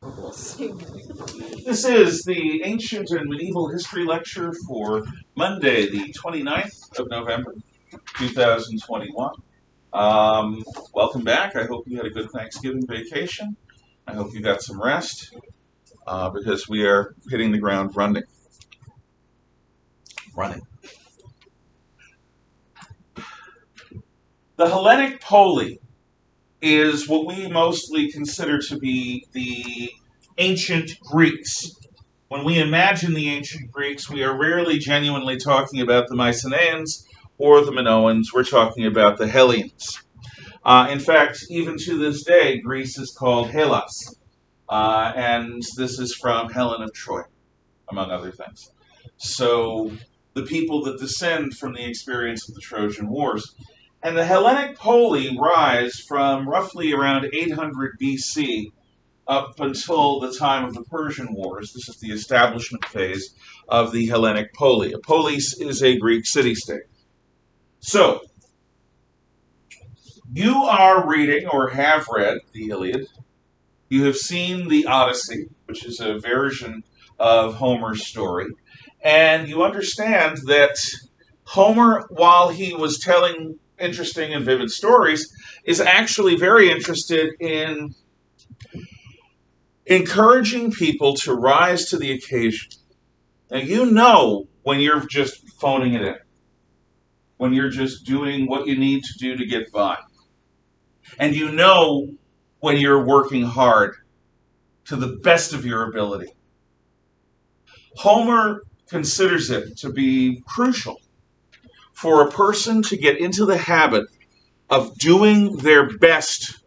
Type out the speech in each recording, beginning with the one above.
This is the Ancient and Medieval History Lecture for Monday, the 29th of November, 2021. Welcome back. I hope you had a good Thanksgiving vacation. I hope you got some rest because we are hitting the ground running. The Hellenic Polii is what we mostly consider to be the ancient Greeks. When we imagine the ancient Greeks, we are rarely genuinely talking about the Mycenaeans or the Minoans. We're talking about the Hellenes. In fact, even to this day, Greece is called Hellas. And this is from Helen of Troy, among other things. So the people that descend from the experience of the Trojan Wars. And the Hellenic Polii rise from roughly around 800 BC up until the time of the Persian Wars. This is the establishment phase of the Hellenic Polii. A polis is a Greek city-state. So, you are reading or have read the Iliad. You have seen the Odyssey, which is a version of Homer's story. And you understand that Homer, while he was telling interesting and vivid stories, is actually very interested in encouraging people to rise to the occasion. Now, you know when you're just phoning it in, when you're just doing what you need to do to get by. And you know when you're working hard to the best of your ability. Homer considers it to be crucial for a person to get into the habit of doing their best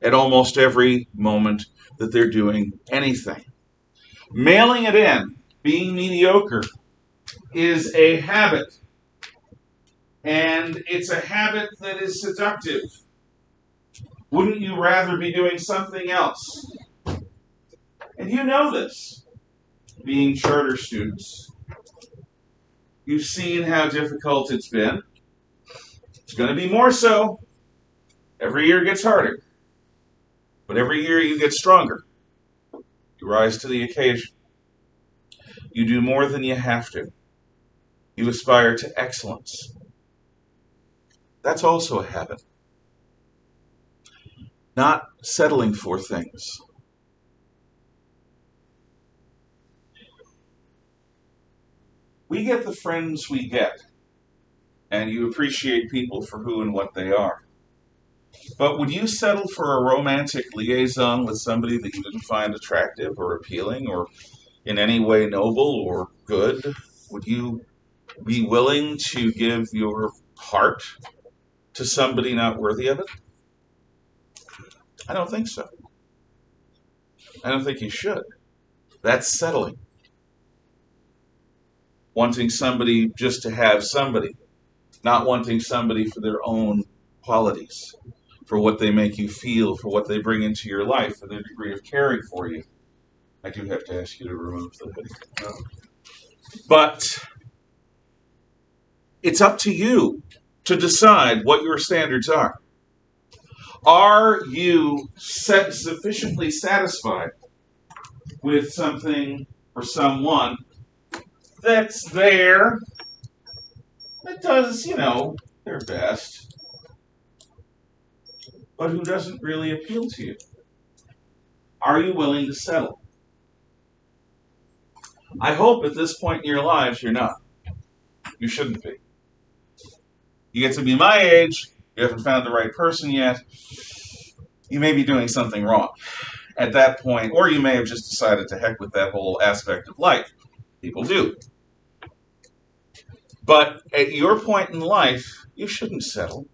at almost every moment that they're doing anything. Mailing it in, being mediocre, is a habit. And it's a habit that is seductive. Wouldn't you rather be doing something else? And you know this, being charter students. You've seen how difficult it's been. It's going to be more so. Every year gets harder. But every year you get stronger. You rise to the occasion. You do more than you have to. You aspire to excellence. That's also a habit. Not settling for things. We get the friends we get, and you appreciate people for who and what they are. But would you settle for a romantic liaison with somebody that you didn't find attractive or appealing or in any way noble or good? Would you be willing to give your heart to somebody not worthy of it? I don't think so. I don't think you should. That's settling. Wanting somebody just to have somebody, not wanting somebody for their own qualities, for what they make you feel, for what they bring into your life, for their degree of caring for you. I do have to ask you to remove the hoodie. But it's up to you to decide what your standards are. Are you sufficiently satisfied with something or someone that's there, that does, their best, but who doesn't really appeal to you? Are you willing to settle? I hope at this point in your lives you're not. You shouldn't be. You get to be my age, you haven't found the right person yet, you may be doing something wrong at that point, or you may have just decided to heck with that whole aspect of life. People do. But at your point in life, you shouldn't settle.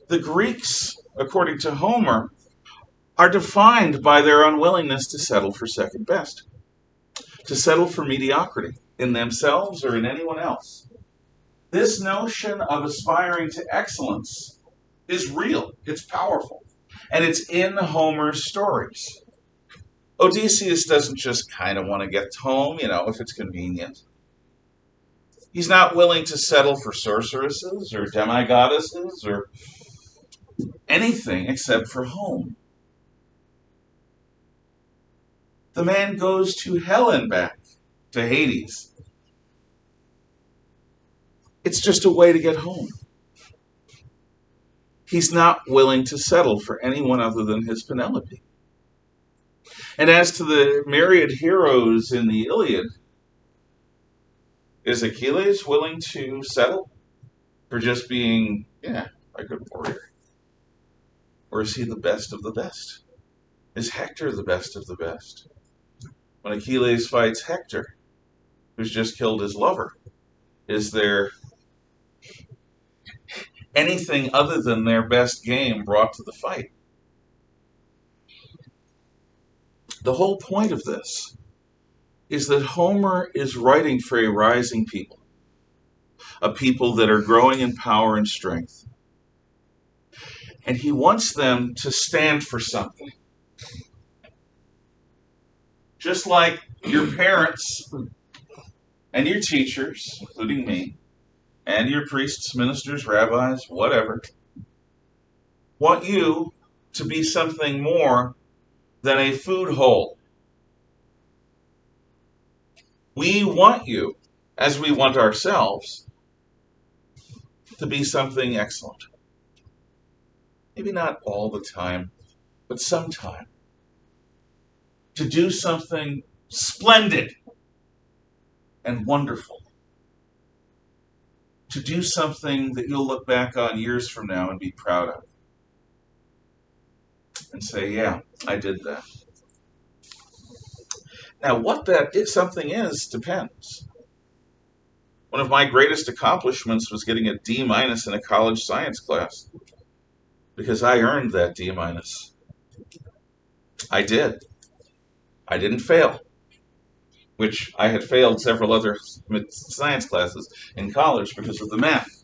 The Greeks, according to Homer, are defined by their unwillingness to settle for second best, to settle for mediocrity in themselves or in anyone else. This notion of aspiring to excellence is real, it's powerful, and it's in Homer's stories. Odysseus doesn't just kind of want to get home, if it's convenient. He's not willing to settle for sorceresses or demigoddesses or anything except for home. The man goes to hell and back, to Hades. It's just a way to get home. He's not willing to settle for anyone other than his Penelope. And as to the myriad heroes in the Iliad, is Achilles willing to settle for just being, a good warrior? Or is he the best of the best? Is Hector the best of the best? When Achilles fights Hector, who's just killed his lover, is there anything other than their best game brought to the fight? The whole point of this is that Homer is writing for a rising people, a people that are growing in power and strength. And he wants them to stand for something. Just like your parents and your teachers, including me, and your priests, ministers, rabbis, whatever, want you to be something more than a food hole. We want you, as we want ourselves, to be something excellent. Maybe not all the time, but sometime. To do something splendid and wonderful. To do something that you'll look back on years from now and be proud of. And say, yeah, I did that. Now, what that something is depends. One of my greatest accomplishments was getting a D- in a college science class. Because I earned that D-. I did. I didn't fail. Which I had failed several other science classes in college because of the math.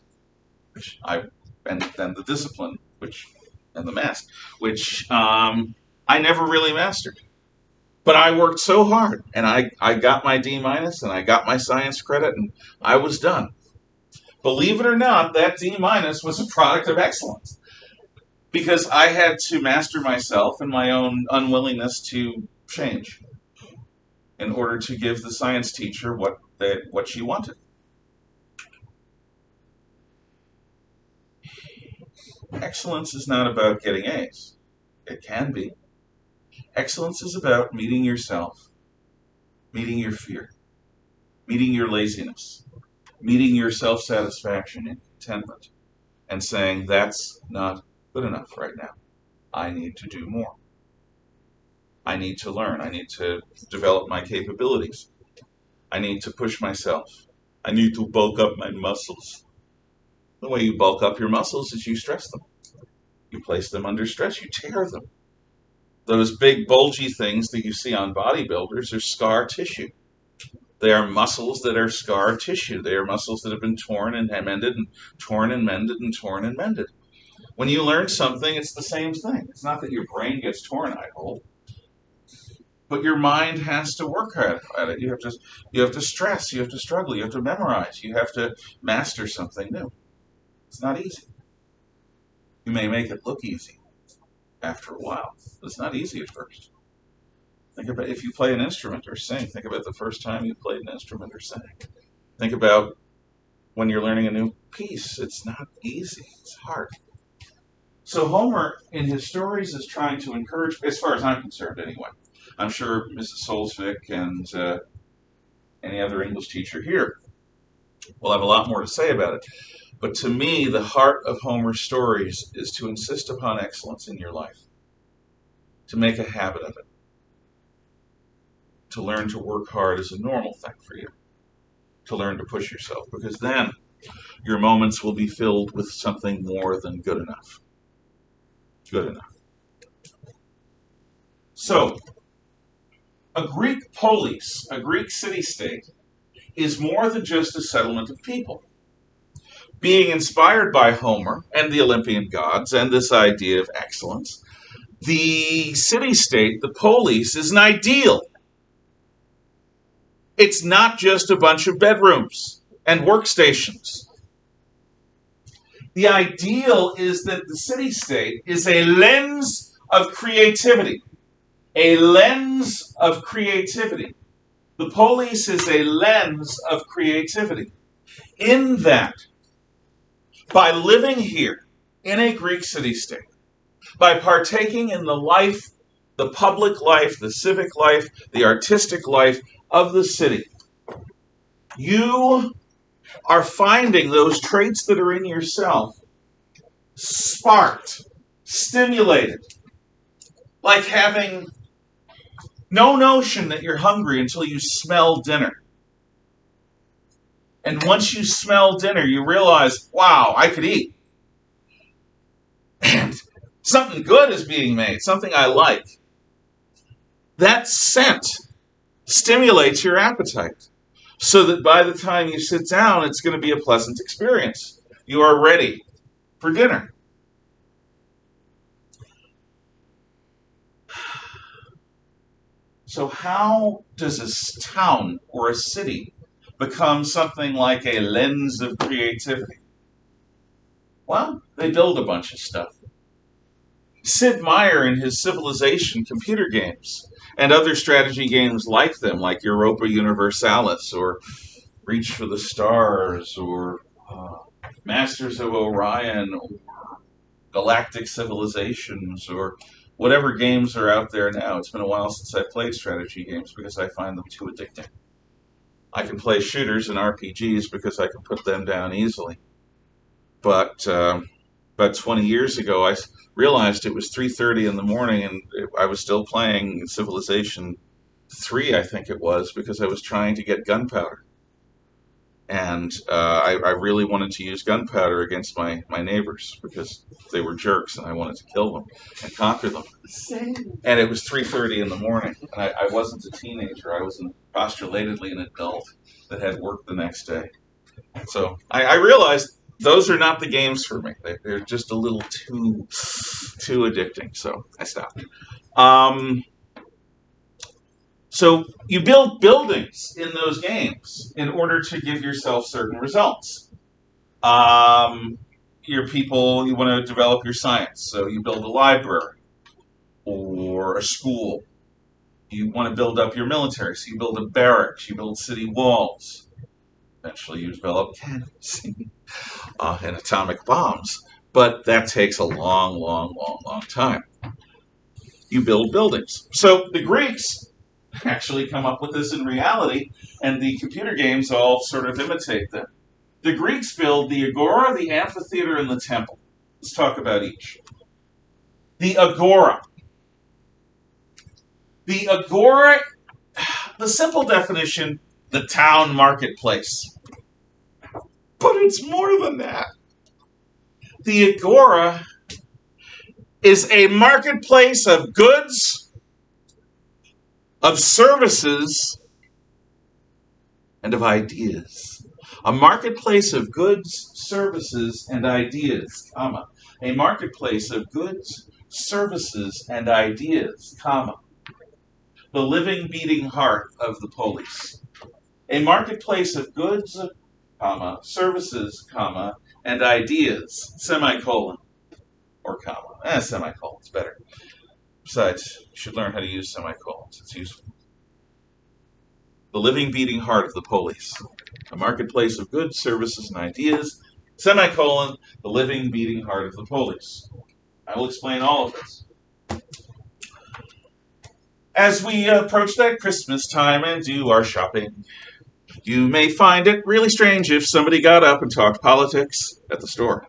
And then the discipline, and the math, which I never really mastered. But I worked so hard, and I got my D-, and I got my science credit, and I was done. Believe it or not, that D- was a product of excellence. Because I had to master myself and my own unwillingness to change in order to give the science teacher what she wanted. Excellence is not about getting A's. It can be. Excellence is about meeting yourself, meeting your fear, meeting your laziness, meeting your self-satisfaction and contentment, and saying, that's not good enough right now. I need to do more. I need to learn. I need to develop my capabilities. I need to push myself. I need to bulk up my muscles. The way you bulk up your muscles is you stress them. You place them under stress. You tear them. Those big bulgy things that you see on bodybuilders are scar tissue. They are muscles that are scar tissue. They are muscles that have been torn and mended and torn and mended and torn and mended. When you learn something, it's the same thing. It's not that your brain gets torn, I hope. But your mind has to work at it. You have to stress, you have to struggle, you have to memorize, you have to master something new. It's not easy. You may make it look easy after a while, but it's not easy at first. Think about if you play an instrument or sing. Think about the first time you played an instrument or sang. Think about when you're learning a new piece. It's not easy. It's hard. So Homer, in his stories, is trying to encourage, as far as I'm concerned anyway. I'm sure Mrs. Solzvik and any other English teacher here will have a lot more to say about it. But to me, the heart of Homer's stories is to insist upon excellence in your life, to make a habit of it, to learn to work hard is a normal thing for you, to learn to push yourself, because then your moments will be filled with something more than good enough. Good enough. So, a Greek polis, a Greek city-state, is more than just a settlement of people. Being inspired by Homer and the Olympian gods and this idea of excellence, the city-state, the polis, is an ideal. It's not just a bunch of bedrooms and workstations. The ideal is that the city-state is a lens of creativity. a lens of creativity. The Polis is a lens of creativity. In that, by living here in a Greek city-state, by partaking in the life, the public life, the civic life, the artistic life of the city, you are finding those traits that are in yourself sparked, stimulated, like having no notion that you're hungry until you smell dinner. And once you smell dinner, you realize, wow, I could eat. And something good is being made, something I like. That scent stimulates your appetite so that by the time you sit down, it's going to be a pleasant experience. You are ready for dinner. So how does a town or a city become something like a lens of creativity? Well, they build a bunch of stuff. Sid Meier in his Civilization computer games and other strategy games like them, like Europa Universalis or Reach for the Stars or Masters of Orion or Galactic Civilizations or whatever games are out there now. It's been a while since I played strategy games because I find them too addicting. I can play shooters and RPGs because I can put them down easily. But about 20 years ago, I realized it was 3:30 in the morning and I was still playing Civilization 3, I think it was, because I was trying to get gunpowder. And I really wanted to use gunpowder against my neighbors because they were jerks and I wanted to kill them and conquer them. Same. And it was 3:30 in the morning. And I wasn't a teenager. I was postulatedly an adult that had work the next day. So I realized those are not the games for me. They're just a little too addicting. So I stopped. So you build buildings in those games in order to give yourself certain results. Your people, you want to develop your science, so you build a library or a school. You want to build up your military, so you build a barracks, you build city walls. Eventually you develop cannons and atomic bombs. But that takes a long time. You build buildings. So the Greeks actually come up with this in reality, and the computer games all sort of imitate them. The Greeks build the Agora, the Amphitheater, and the Temple. Let's talk about each. The Agora. The Agora, the simple definition, the town marketplace. But it's more than that. The Agora is a marketplace of goods, of services, and of ideas. A marketplace of goods, services, and ideas, comma. A marketplace of goods, services, and ideas, comma. The living, beating heart of the polis. A marketplace of goods, comma, services, comma, and ideas, semicolon, or comma. Semicolon's better. Besides, you should learn how to use semicolons. It's useful. The living, beating heart of the polis. A marketplace of goods, services, and ideas, semicolon, the living, beating heart of the polis. I will explain all of this. As we approach that Christmas time and do our shopping, you may find it really strange if somebody got up and talked politics at the store.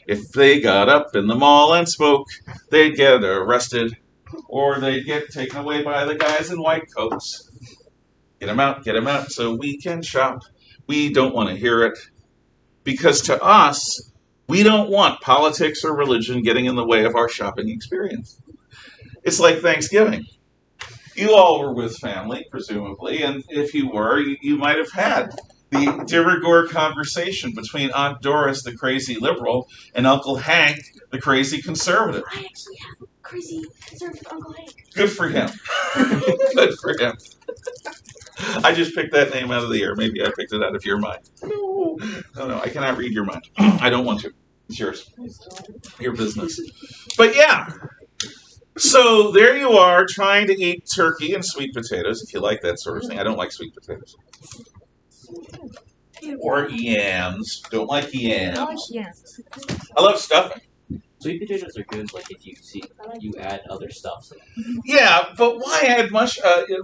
If they got up in the mall and spoke, they'd get arrested, or they'd get taken away by the guys in white coats. Get them out so we can shop. We don't want to hear it, because to us, we don't want politics or religion getting in the way of our shopping experience. It's like Thanksgiving. You all were with family, presumably, and if you were, you might have had the de rigueur conversation between Aunt Doris, the crazy liberal, and Uncle Hank, the crazy conservative. I actually have a crazy conservative Uncle Hank. Good for him. Good for him. I just picked that name out of the air. Maybe I picked it out of your mind. No, I cannot read your mind. I don't want to. It's yours. Your business. But yeah, So there you are, trying to eat turkey and sweet potatoes, if you like that sort of thing. I don't like sweet potatoes. Or yams. Don't like yams. Yes. I love stuffing. Sweet potatoes are good, like if you add other stuff. Yeah, but why add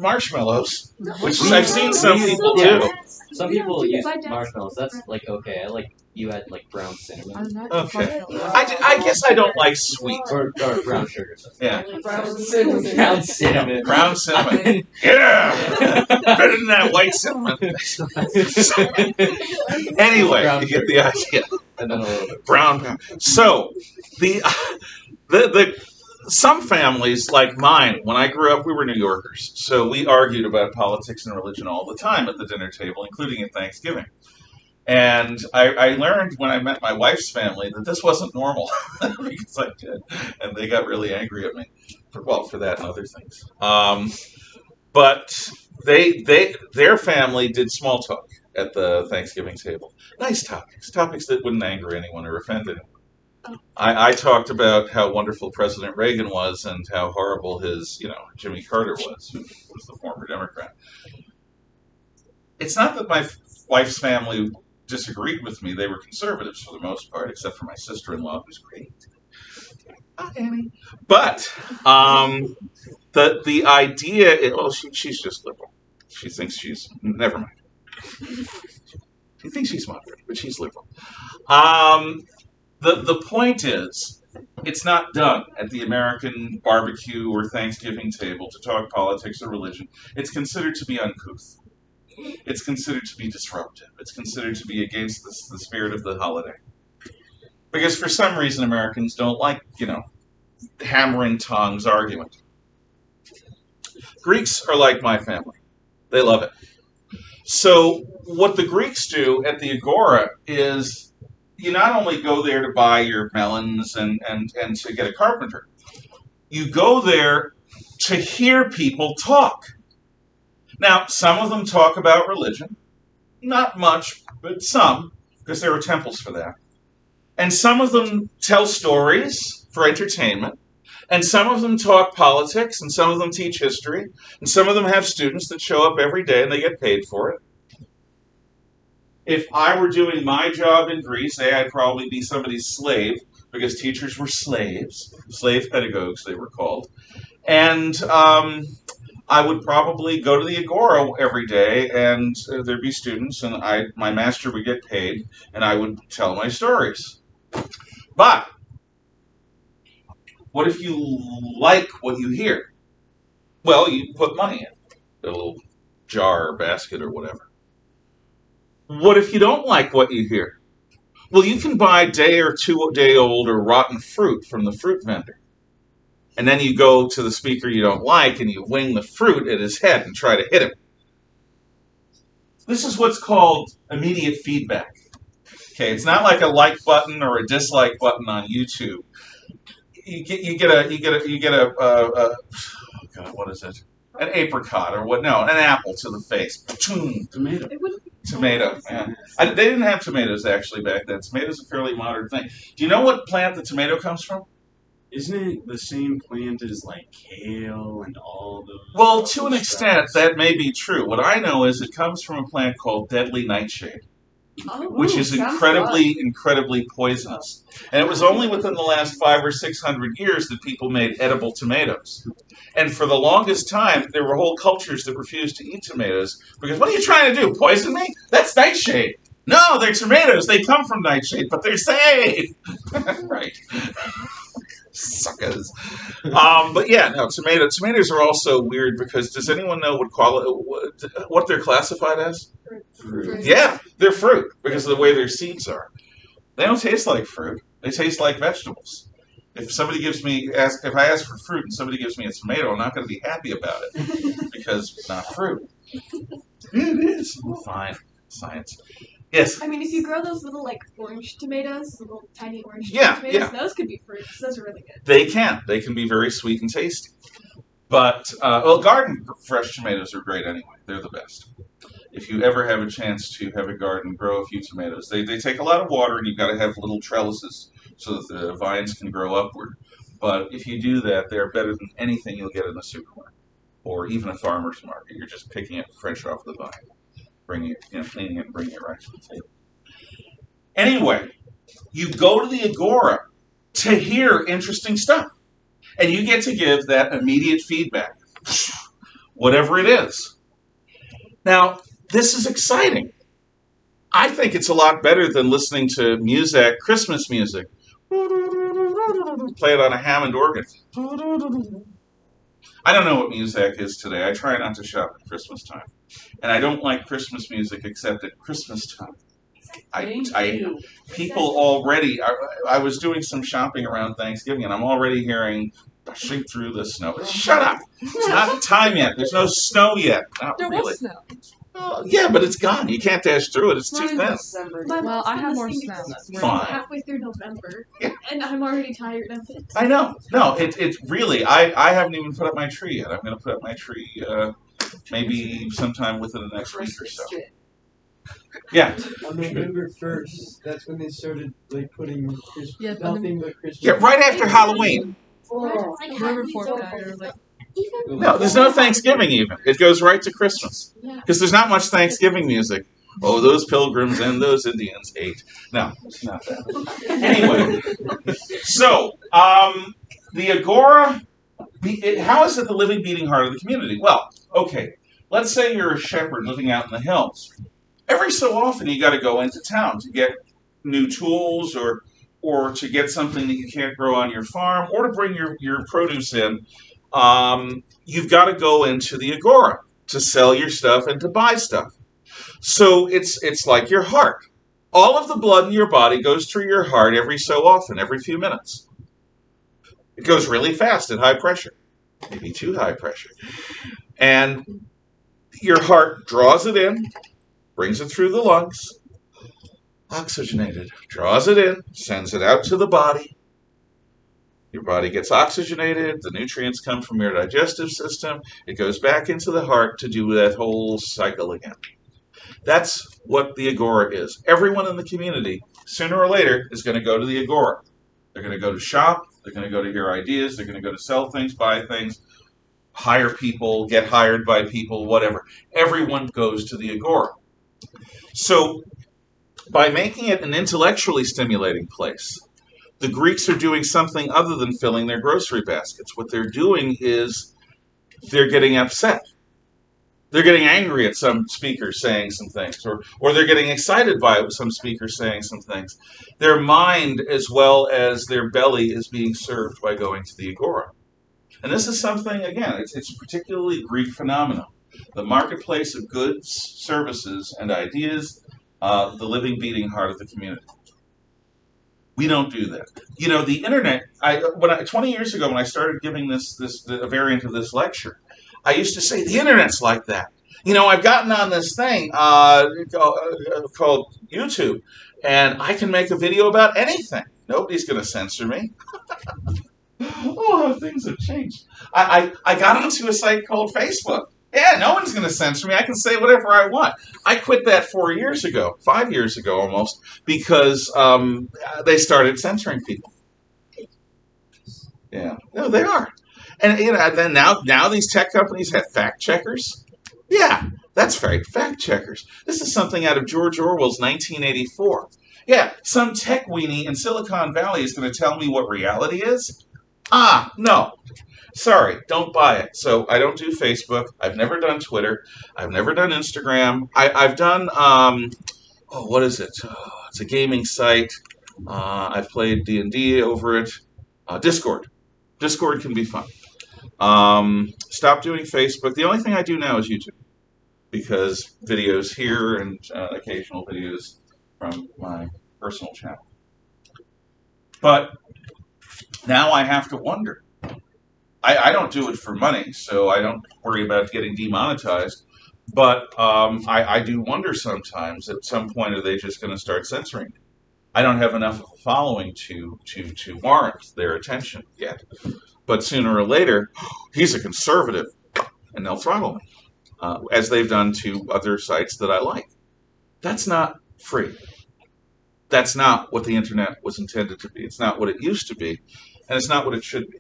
marshmallows? Which I've seen some people Yeah. do. Some people use marshmallows. That's like okay. I like you add like brown cinnamon Okay. I guess I don't like sweet. or brown sugar. Yeah. Brown cinnamon. Brown cinnamon. Yeah! Better than that white cinnamon. Anyway, you get the idea. And then a little bit. Brown. So, the some families like mine, when I grew up, we were New Yorkers, so we argued about politics and religion all the time at the dinner table, including at Thanksgiving. And I learned when I met my wife's family that this wasn't normal because I did, and they got really angry at me, for that and other things. But their family did small talk at the Thanksgiving table. Nice topics that wouldn't anger anyone or offend anyone. I talked about how wonderful President Reagan was and how horrible his, Jimmy Carter was, who was the former Democrat. It's not that my wife's family disagreed with me. They were conservatives for the most part, except for my sister-in-law, who's great. Hi, Annie. But the idea, she's just liberal. She thinks never mind. She thinks she's moderate, but she's liberal. The point is, it's not done at the American barbecue or Thanksgiving table to talk politics or religion. It's considered to be uncouth. It's considered to be disruptive. It's considered to be against the spirit of the holiday. Because for some reason, Americans don't like, hammering tongues argument. Greeks are like my family. They love it. So what the Greeks do at the Agora is you not only go there to buy your melons and to get a carpenter. You go there to hear people talk. Now, some of them talk about religion. Not much, but some, because there are temples for that. And some of them tell stories for entertainment. And some of them talk politics, and some of them teach history. And some of them have students that show up every day and they get paid for it. If I were doing my job in Greece, I'd probably be somebody's slave, because teachers were slaves, slave pedagogues they were called. And I would probably go to the Agora every day, and there'd be students, and my master would get paid, and I would tell my stories. But what if you like what you hear? Well, you put money in a little jar or basket or whatever. What if you don't like what you hear? Well, you can buy day or 2 day old or rotten fruit from the fruit vendor. And then you go to the speaker you don't like and you wing the fruit at his head and try to hit him. This is what's called immediate feedback. Okay, it's not like a like button or a dislike button on YouTube. You get a oh God, what is it? An apricot or what? No, an apple to the face. Tomato. Tomato. Yeah. They didn't have tomatoes actually back then. Tomatoes are a fairly modern thing. Do you know what plant the tomato comes from? Isn't it the same plant as like kale and all those? Well, to an extent, that may be true. What I know is it comes from a plant called deadly nightshade, which is incredibly poisonous. And it was only within the last 500 or 600 years that people made edible tomatoes. And for the longest time, there were whole cultures that refused to eat tomatoes because what are you trying to do? Poison me? That's nightshade. No, they're tomatoes. They come from nightshade, but they're safe. Right. Suckers. But yeah, no, tomatoes are also weird because does anyone know what they're classified as? Fruit. Yeah, they're fruit because of the way their seeds are. They don't taste like fruit. They taste like vegetables. If I ask for fruit and somebody gives me a tomato, I'm not going to be happy about it because it's not fruit. It is. Fine. Science. Yes. I mean, if you grow those little orange tomatoes, little tiny orange tomatoes, those could be fruits. Those are really good. They can. They can be very sweet and tasty. But garden fresh tomatoes are great anyway. They're the best. If you ever have a chance to have a garden, grow a few tomatoes. They take a lot of water, and you've got to have little trellises so that the vines can grow upward. But if you do that, they're better than anything you'll get in the supermarket or even a farmer's market. You're just picking it fresh off the vine, bringing it, cleaning it, and bringing it right to the table. Anyway, you go to the Agora to hear interesting stuff, and you get to give that immediate feedback, whatever it is. Now, this is exciting. I think it's a lot better than listening to music, Christmas music. Play it on a Hammond organ. I don't know what music is today. I try not to shop at Christmas time. And I don't like Christmas music except at Christmas time. People already, I was doing some shopping around Thanksgiving, and I'm already hearing Brushing Through the Snow. Shut up! It's not time yet. There's no snow yet. Not There really. was snow. Yeah, but it's gone. You can't dash through it. It's too thin. Well, I have more snow. Fine. Halfway through November, Yeah. and I'm already tired of it. I know. No, it's really, I haven't even put up my tree yet. I'm going to put up my tree maybe sometime within the next week or so. Yeah. On November 1st, that's when they started putting nothing but Christmas. Yeah, right after Halloween. November 4th, No, there's no Thanksgiving even. It goes right to Christmas. Because there's not much Thanksgiving music. Oh, those pilgrims and those Indians ate. No, it's not that. Anyway, so the Agora, how is it the living, beating heart of the community? Well, okay, let's say you're a shepherd living out in the hills. Every so often you got to go into town to get new tools or to get something that you can't grow on your farm or to bring your produce in. You've got to go into the Agora to sell your stuff and to buy stuff. So it's like your heart. All of the blood in your body goes through your heart every so often, every few minutes. It goes really fast at high pressure, maybe too high pressure. And your heart draws it in, brings it through the lungs, oxygenated, draws it in, sends it out to the body. Your body gets oxygenated, the nutrients come from your digestive system, it goes back into the heart to do that whole cycle again. That's what the Agora is. Everyone in the community, sooner or later, is going to go to the Agora. They're going to go to shop, they're going to go to hear ideas, they're going to go to sell things, buy things, hire people, get hired by people, whatever. Everyone goes to the Agora. So, by making it an intellectually stimulating place, the Greeks are doing something other than filling their grocery baskets. What they're doing is they're getting upset. They're getting angry at some speaker saying some things, or they're getting excited by some speaker saying some things. Their mind as well as their belly is being served by going to the Agora. And this is something, again, it's a particularly Greek phenomenon. The marketplace of goods, services, and ideas, the living, beating heart of the community. We don't do that. You know, the internet, 20 years ago when I started giving a variant of this lecture, I used to say, the internet's like that. You know, I've gotten on this thing called YouTube, and I can make a video about anything. Nobody's going to censor me. Oh, how things have changed. I got onto a site called Facebook. Yeah, no one's going to censor me. I can say whatever I want. I quit that 5 years ago almost, because they started censoring people. Yeah, no, they are. And then now these tech companies have fact checkers. Yeah, that's right, fact checkers. This is something out of George Orwell's 1984. Yeah, some tech weenie in Silicon Valley is going to tell me what reality is? No. Sorry, don't buy it. So I don't do Facebook. I've never done Twitter. I've never done Instagram. I've done, what is it? It's a gaming site. I've played D&D over it. Discord. Discord can be fun. Stop doing Facebook. The only thing I do now is YouTube, because videos here and occasional videos from my personal channel. But now I have to wonder. I don't do it for money, so I don't worry about getting demonetized. But I do wonder sometimes, at some point, are they just going to start censoring me? I don't have enough of a following to warrant their attention yet. But sooner or later, he's a conservative, and they'll throttle me, as they've done to other sites that I like. That's not free. That's not what the internet was intended to be. It's not what it used to be. And it's not what it should be.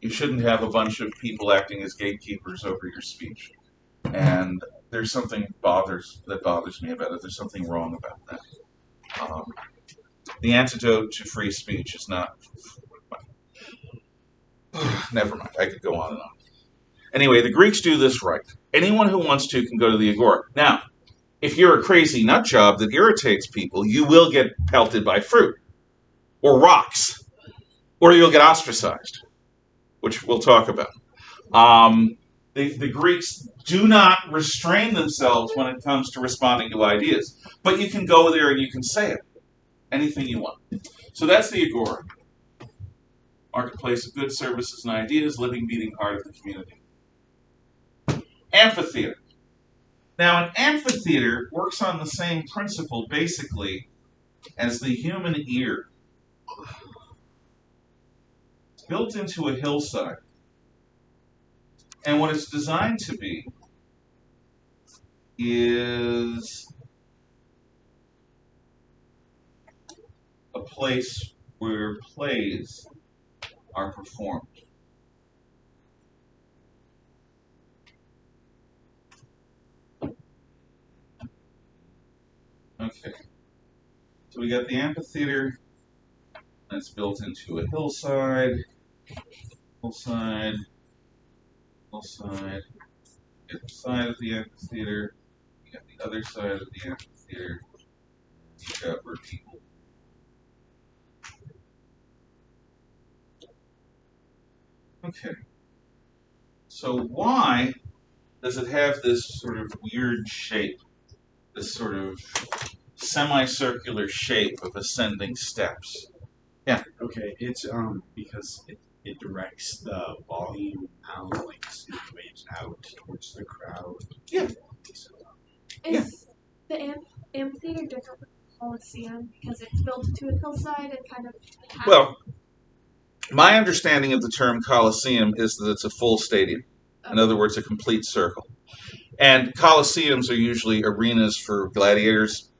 You shouldn't have a bunch of people acting as gatekeepers over your speech. And there's something that bothers me about it. There's something wrong about that. The antidote to free speech is not... Never mind. I could go on and on. Anyway, the Greeks do this right. Anyone who wants to can go to the Agora. Now, if you're a crazy nut job that irritates people, you will get pelted by fruit or rocks, or you'll get ostracized, which we'll talk about. The Greeks do not restrain themselves when it comes to responding to ideas, but you can go there and you can say it, anything you want. So that's the Agora. Marketplace of goods, services, and ideas, living, beating heart of the community. Amphitheater. Now, an amphitheater works on the same principle, basically, as the human ear. It's built into a hillside. And what it's designed to be is a place where plays are performed. Okay, so we got the amphitheater, and it's built into a hillside, hillside, get the side of the amphitheater, you got the other side of the amphitheater, you got where people. Okay, so why does it have this sort of weird shape? This sort of semicircular shape of ascending steps. Yeah. Okay, it's because it directs the volume out, like waves out towards the crowd. Yeah. Is the amphitheater different from the Coliseum because it's built into a hillside and kind of... Well, my understanding of the term Coliseum is that it's a full stadium. In other words, a complete circle. And coliseums are usually arenas for gladiators.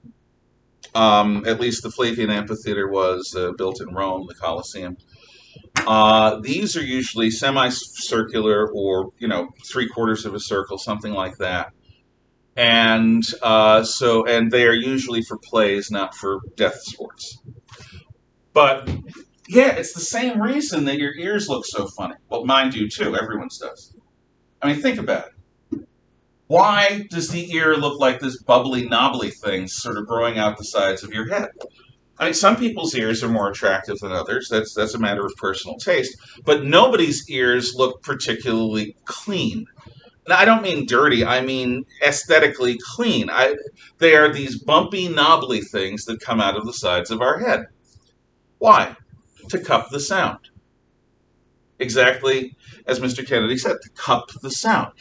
At least the Flavian Amphitheater was built in Rome, the Colosseum. These are usually semicircular or, three-quarters of a circle, something like that. And and they are usually for plays, not for death sports. But, yeah, it's the same reason that your ears look so funny. Well, mine do too. Everyone's does. I mean, think about it. Why does the ear look like this bubbly, knobbly thing sort of growing out the sides of your head? I mean, some people's ears are more attractive than others. That's a matter of personal taste. But nobody's ears look particularly clean. Now, I don't mean dirty. I mean aesthetically clean. They are these bumpy, knobbly things that come out of the sides of our head. Why? To cup the sound. Exactly as Mr. Kennedy said, to cup the sound.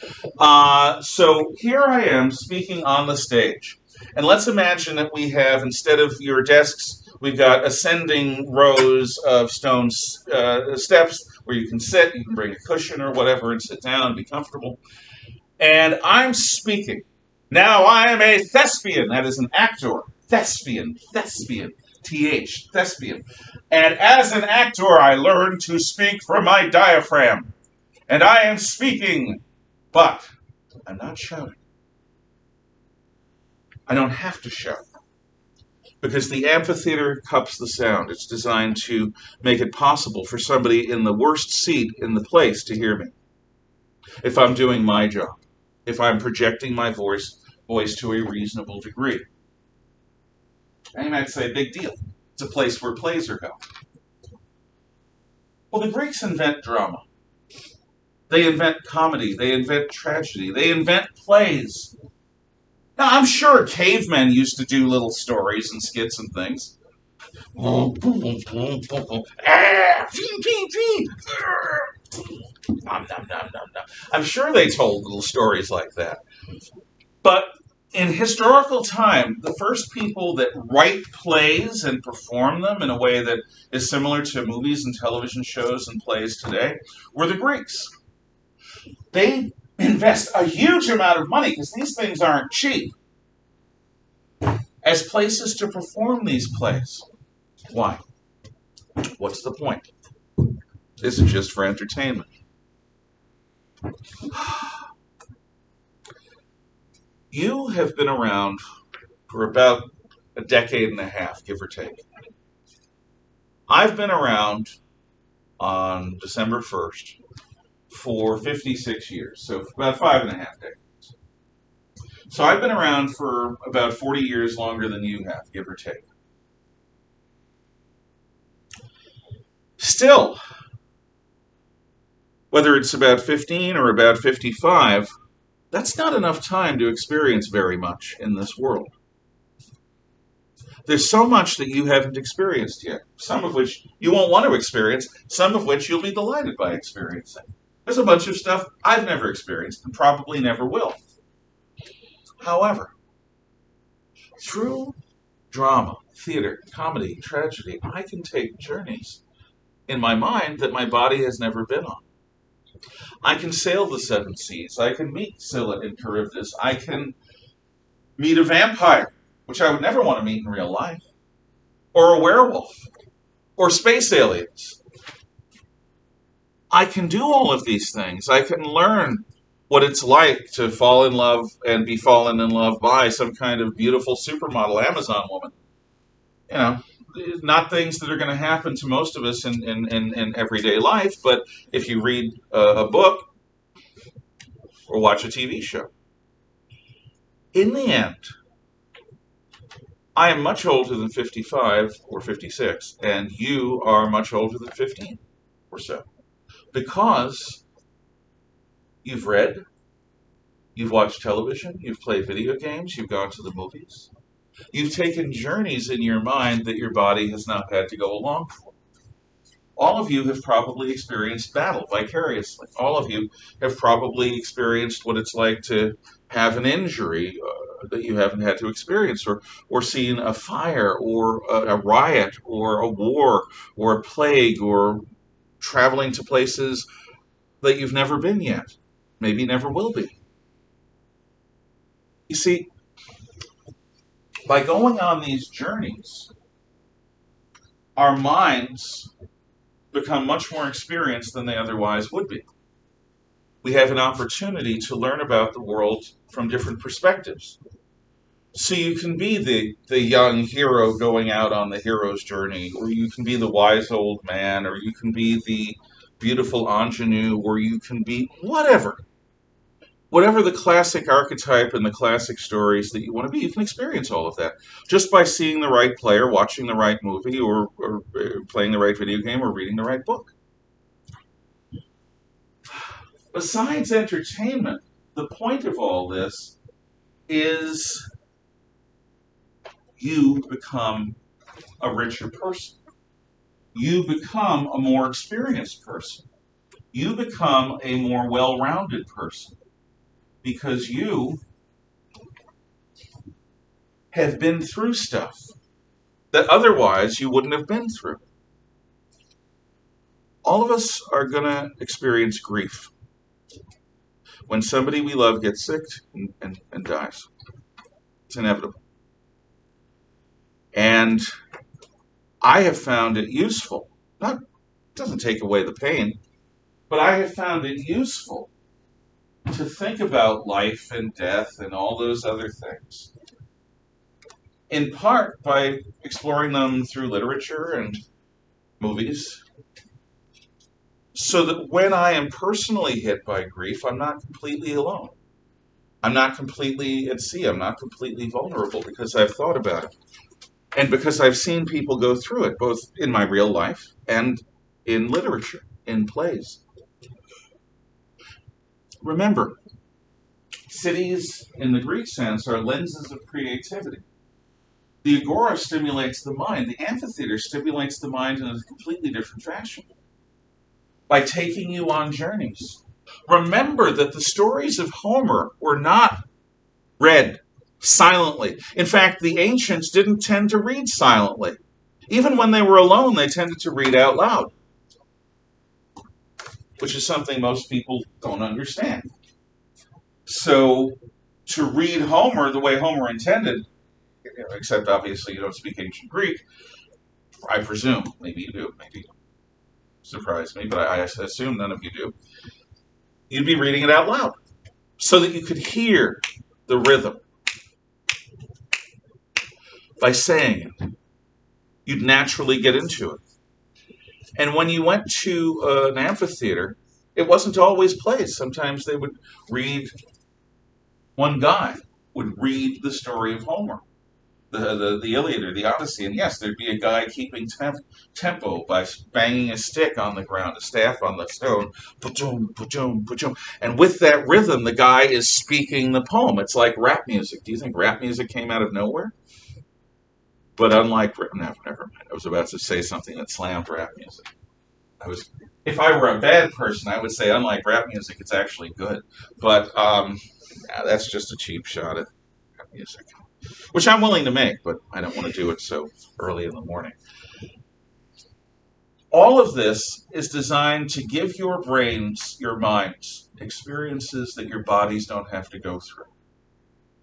So here I am speaking on the stage. And let's imagine that we have, instead of your desks, we've got ascending rows of stone steps where you can sit, you can bring a cushion or whatever and sit down and be comfortable. And I'm speaking. Now I am a thespian, that is an actor. Thespian, TH, thespian. And as an actor, I learned to speak from my diaphragm. And I am speaking, but I'm not shouting. I don't have to shout. Because the amphitheater cups the sound. It's designed to make it possible for somebody in the worst seat in the place to hear me. If I'm doing my job. If I'm projecting my voice to a reasonable degree. And you might say, big deal. It's a place where plays are held. Well, the Greeks invent drama. They invent comedy. They invent tragedy. They invent plays. Now, I'm sure cavemen used to do little stories and skits and things. I'm sure they told little stories like that. But in historical time, the first people that write plays and perform them in a way that is similar to movies and television shows and plays today were the Greeks. They invest a huge amount of money, because these things aren't cheap, as places to perform these plays. Why? What's the point? isn't just for entertainment. You have been around for about a decade and a half, give or take. I've been around on December 1st for 56 years, so about 5.5 decades. So I've been around for about 40 years longer than you have, give or take. Still, whether it's about 15 or about 55, that's not enough time to experience very much in this world. There's so much that you haven't experienced yet, some of which you won't want to experience, some of which you'll be delighted by experiencing. There's a bunch of stuff I've never experienced and probably never will. However, through drama, theater, comedy, tragedy, I can take journeys in my mind that my body has never been on. I can sail the seven seas. I can meet Scylla and Charybdis. I can meet a vampire, which I would never want to meet in real life, or a werewolf, or space aliens. I can do all of these things. I can learn what it's like to fall in love and be fallen in love by some kind of beautiful supermodel Amazon woman. You know, not things that are going to happen to most of us in everyday life, but if you read a book or watch a TV show. In the end, I am much older than 55 or 56, and you are much older than 15 or so. Because you've read, you've watched television, you've played video games, you've gone to the movies. You've taken journeys in your mind that your body has not had to go along for. All of you have probably experienced battle vicariously. All of you have probably experienced what it's like to have an injury that you haven't had to experience, or seen a fire, or a riot, or a war, or a plague, or traveling to places that you've never been yet, maybe never will be. You see, by going on these journeys, our minds become much more experienced than they otherwise would be. We have an opportunity to learn about the world from different perspectives. So you can be the young hero going out on the hero's journey, or you can be the wise old man, or you can be the beautiful ingenue, or you can be whatever. Whatever the classic archetype and the classic stories that you want to be, you can experience all of that just by seeing the right play, or watching the right movie, or playing the right video game, or reading the right book. Besides entertainment, the point of all this is you become a richer person. You become a more experienced person. You become a more well-rounded person. Because you have been through stuff that otherwise you wouldn't have been through. All of us are going to experience grief when somebody we love gets sick and dies. It's inevitable. And I have found it useful. It doesn't take away the pain, but I have found it useful to think about life and death and all those other things, in part by exploring them through literature and movies, so that when I am personally hit by grief, I'm not completely alone. I'm not completely at sea. I'm not completely vulnerable, because I've thought about it. And because I've seen people go through it, both in my real life and in literature, in plays. Remember, cities in the Greek sense are lenses of creativity. The Agora stimulates the mind. The Amphitheater stimulates the mind in a completely different fashion, by taking you on journeys. Remember that the stories of Homer were not read silently. In fact, the ancients didn't tend to read silently. Even when they were alone, they tended to read out loud, which is something most people don't understand. So, to read Homer the way Homer intended, except obviously you don't speak ancient Greek, I presume, maybe you do, maybe you don't. surprise me, but I assume none of you do. You'd be reading it out loud so that you could hear the rhythm. By saying it, you'd naturally get into it. And when you went to an amphitheater, it wasn't always plays. Sometimes they would read, one guy would read the story of Homer, the Iliad or the Odyssey. And yes, there'd be a guy keeping tempo by banging a stick on the ground, a staff on the stone, pa-choom, pa-choom, pa-choom. And with that rhythm, the guy is speaking the poem. It's like rap music. Do you think rap music came out of nowhere? But unlike, no, never mind. I was about to say something that slammed rap music. If I were a bad person, I would say, unlike rap music, it's actually good. But yeah, that's just a cheap shot at rap music, which I'm willing to make, but I don't want to do it so early in the morning. All of this is designed to give your brains, your minds, experiences that your bodies don't have to go through,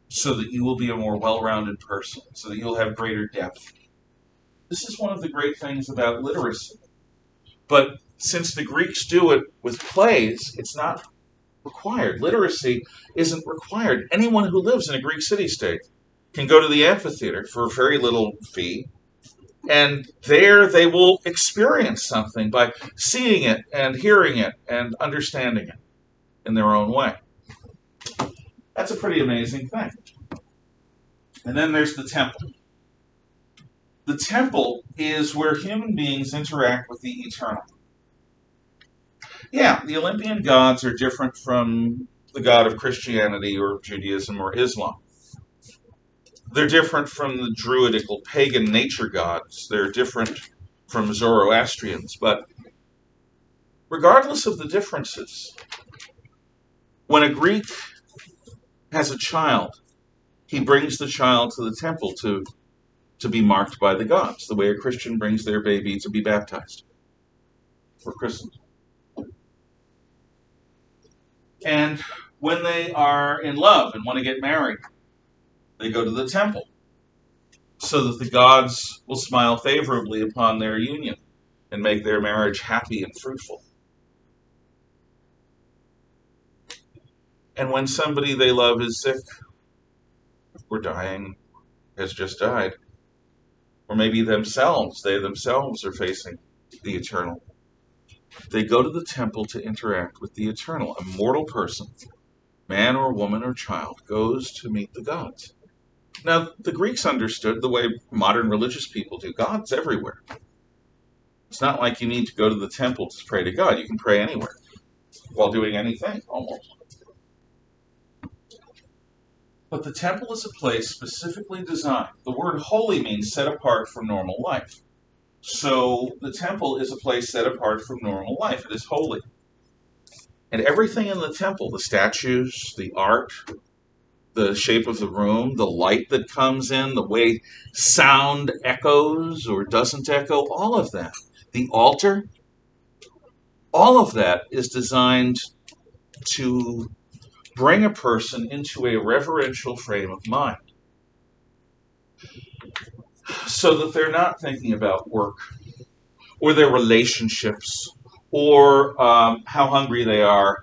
so that you will be a more well-rounded person, so that you'll have greater depth. This is one of the great things about literacy. But since the Greeks do it with plays, it's not required. Literacy isn't required. Anyone who lives in a Greek city-state can go to the amphitheater for a very little fee, and there they will experience something by seeing it and hearing it and understanding it in their own way. That's a pretty amazing thing. And then there's the temple. The temple is where human beings interact with the eternal. Yeah, the Olympian gods are different from the god of Christianity or Judaism or Islam. They're different from the druidical pagan nature gods. They're different from Zoroastrians. But regardless of the differences, when a Greek has a child, he brings the child to the temple to be marked by the gods, the way a Christian brings their baby to be baptized or christened. And when they are in love and want to get married, they go to the temple so that the gods will smile favorably upon their union and make their marriage happy and fruitful. And when somebody they love is sick or dying, has just died, or maybe they themselves are facing the eternal, they go to the temple to interact with the eternal. A mortal person, man or woman or child, goes to meet the gods. Now, the Greeks understood the way modern religious people do. God's everywhere. It's not like you need to go to the temple to pray to God. You can pray anywhere while doing anything, almost. But the temple is a place specifically designed. The word holy means set apart from normal life. So the temple is a place set apart from normal life. It is holy. And everything in the temple, the statues, the art, the shape of the room, the light that comes in, the way sound echoes or doesn't echo, all of that. The altar, all of that is designed to bring a person into a reverential frame of mind, so that they're not thinking about work or their relationships or how hungry they are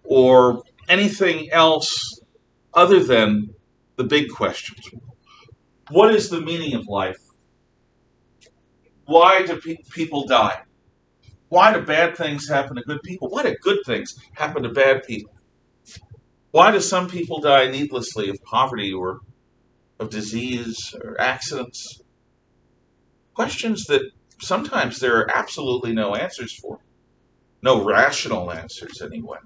or anything else other than the big questions. What is the meaning of life? Why do people die? Why do bad things happen to good people? Why do good things happen to bad people? Why do some people die needlessly of poverty or of disease or accidents? Questions that sometimes there are absolutely no answers for. No rational answers, anyway.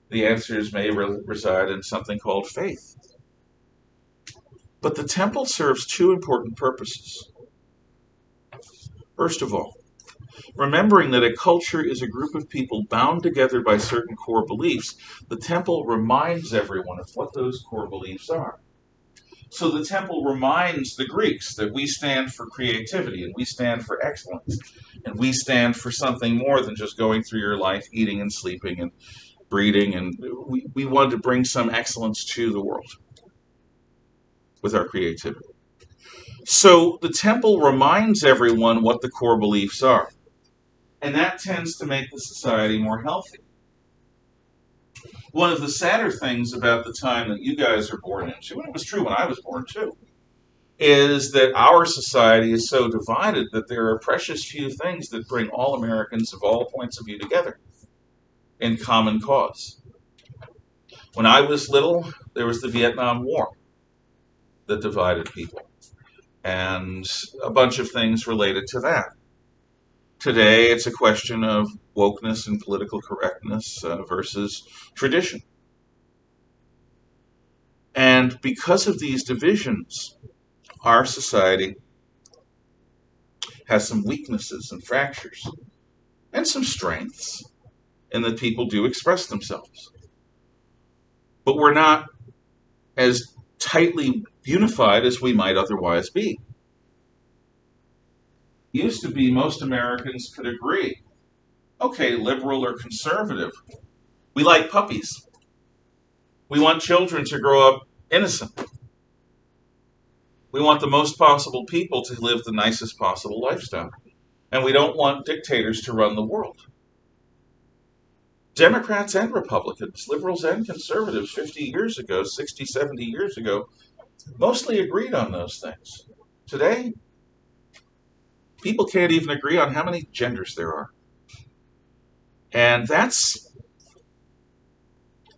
The answers may reside in something called faith. But the temple serves two important purposes. First of all, remembering that a culture is a group of people bound together by certain core beliefs, the temple reminds everyone of what those core beliefs are. So the temple reminds the Greeks that we stand for creativity, and we stand for excellence, and we stand for something more than just going through your life, eating and sleeping and breeding, and we want to bring some excellence to the world with our creativity. So the temple reminds everyone what the core beliefs are. And that tends to make the society more healthy. One of the sadder things about the time that you guys are born into, and it was true when I was born too, is that our society is so divided that there are precious few things that bring all Americans of all points of view together in common cause. When I was little, there was the Vietnam War that divided people, and a bunch of things related to that. Today, it's a question of wokeness and political correctness versus tradition. And because of these divisions, our society has some weaknesses and fractures, and some strengths, in that people do express themselves. But we're not as tightly unified as we might otherwise be. It used to be most Americans could agree, okay, liberal or conservative, we like puppies. We want children to grow up innocent. We want the most possible people to live the nicest possible lifestyle. And we don't want dictators to run the world. Democrats and Republicans, liberals and conservatives 50 years ago, 60, 70 years ago, mostly agreed on those things. Today, people can't even agree on how many genders there are. And that's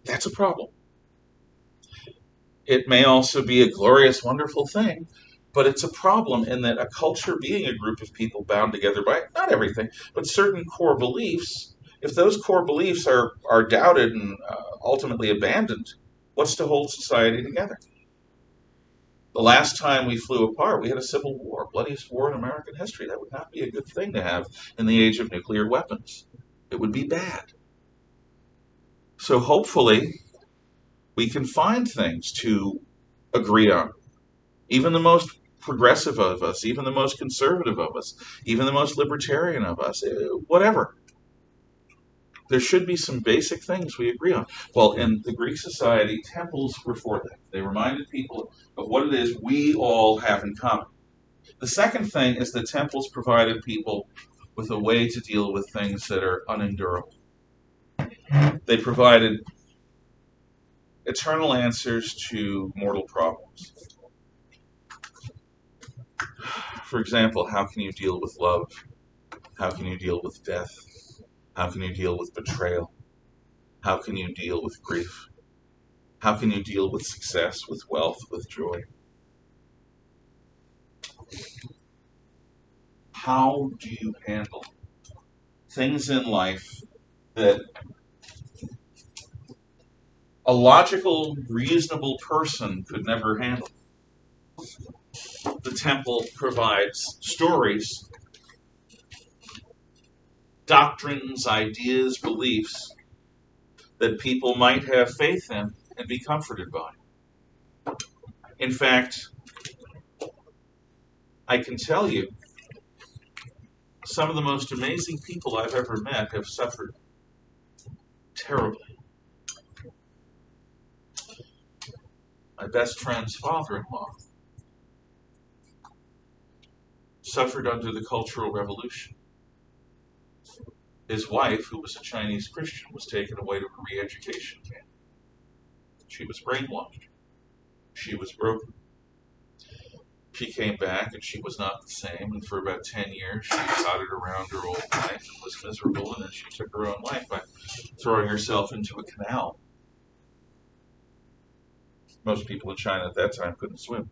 a problem. It may also be a glorious, wonderful thing, but it's a problem in that a culture being a group of people bound together by, not everything, but certain core beliefs, if those core beliefs are doubted and ultimately abandoned, what's to hold society together? The last time we flew apart, we had a civil war, bloodiest war in American history. That would not be a good thing to have in the age of nuclear weapons. It would be bad. So hopefully, we can find things to agree on. Even the most progressive of us, even the most conservative of us, even the most libertarian of us, whatever. There should be some basic things we agree on. Well, in the Greek society, temples were for that. They reminded people of what it is we all have in common. The second thing is that temples provided people with a way to deal with things that are unendurable. They provided eternal answers to mortal problems. For example, how can you deal with love? How can you deal with death? How can you deal with betrayal? How can you deal with grief? How can you deal with success, with wealth, with joy? How do you handle things in life that a logical, reasonable person could never handle? The temple provides stories, doctrines, ideas, beliefs that people might have faith in and be comforted by. In fact, I can tell you, some of the most amazing people I've ever met have suffered terribly. My best friend's father-in-law suffered under the Cultural Revolution. His wife, who was a Chinese Christian, was taken away to a re-education camp. She was brainwashed. She was broken. She came back and she was not the same, and for about 10 years she potted around her old life and was miserable, and then she took her own life by throwing herself into a canal. Most people in China at that time couldn't swim.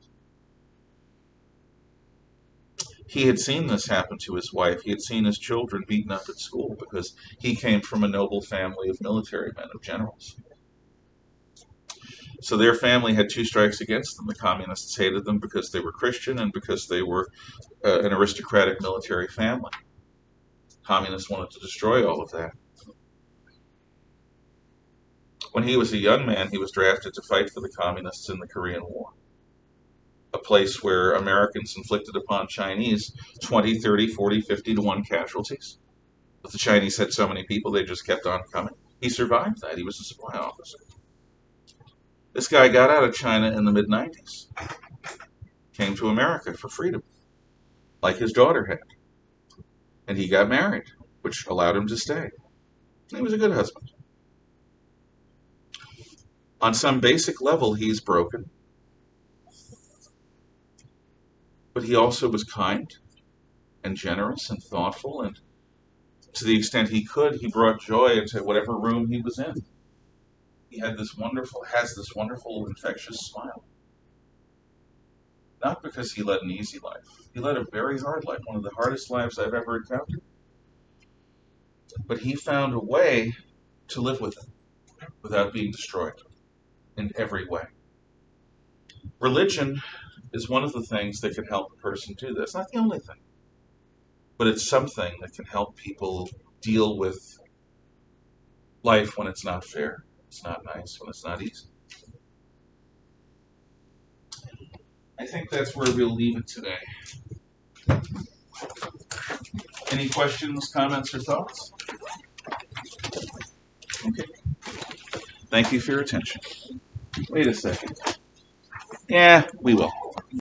He had seen this happen to his wife. He had seen his children beaten up at school because he came from a noble family of military men, of generals. So their family had two strikes against them. The communists hated them because they were Christian and because they were an aristocratic military family. Communists wanted to destroy all of that. When he was a young man, he was drafted to fight for the communists in the Korean War, a place where Americans inflicted upon Chinese 20, 30, 40, 50 to 1 casualties. But the Chinese had so many people, they just kept on coming. He survived that. He was a supply officer. This guy got out of China in the mid-90s, came to America for freedom, like his daughter had. And he got married, which allowed him to stay. He was a good husband. On some basic level, he's broken. But he also was kind and generous and thoughtful, and to the extent he could, he brought joy into whatever room he was in. He has this wonderful infectious smile. Not because he led an easy life. He led a very hard life, one of the hardest lives I've ever encountered. But he found a way to live with it without being destroyed in every way. Religion is one of the things that can help a person do this. Not the only thing. But it's something that can help people deal with life when it's not fair, it's not nice, when it's not easy. I think that's where we'll leave it today. Any questions, comments, or thoughts? Okay. Thank you for your attention. Wait a second. Yeah, we will.